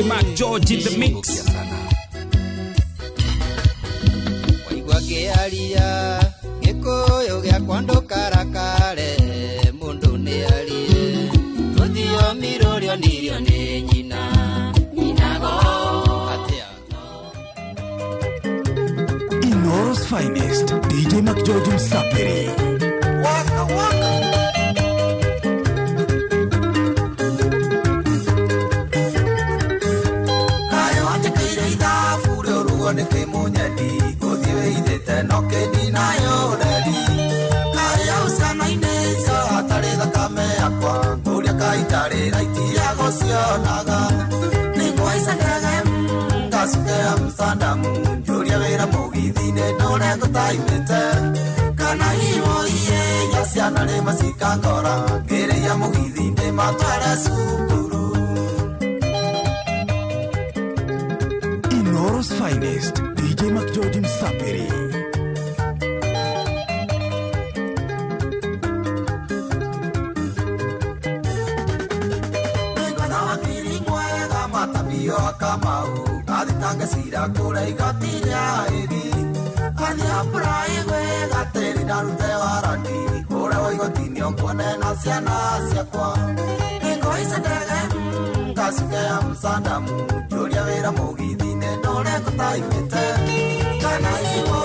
DJ Mac George in the mix. Alia gikoyo gya kwando karakare mundu ne alie tuthio mirorio nirio ne nyina go atia Inoros finest DJ Mac George Msapiri waka waka ayo atikire ida furo ruo ne kemunyadi no que ni na yo dedi kaya usana ineza atare da kame akwa buria kai tare raiti ya gosionaga ningo isanaga ngasuke amsterdam juria vera mogidine no le gotaimete kana hiwo iye yasiana le masika ngora gere ya mogidine matara sukuru Inoros finest DJ Mac George Msapiri yo kamau aditanga sira kula igatinya edi kanya prai we gateri narute warani ora oi gotinyo kone na siana siakwa ningo isadege kasuke amsandamu joria vera mogidine nore kotaimete kana iwo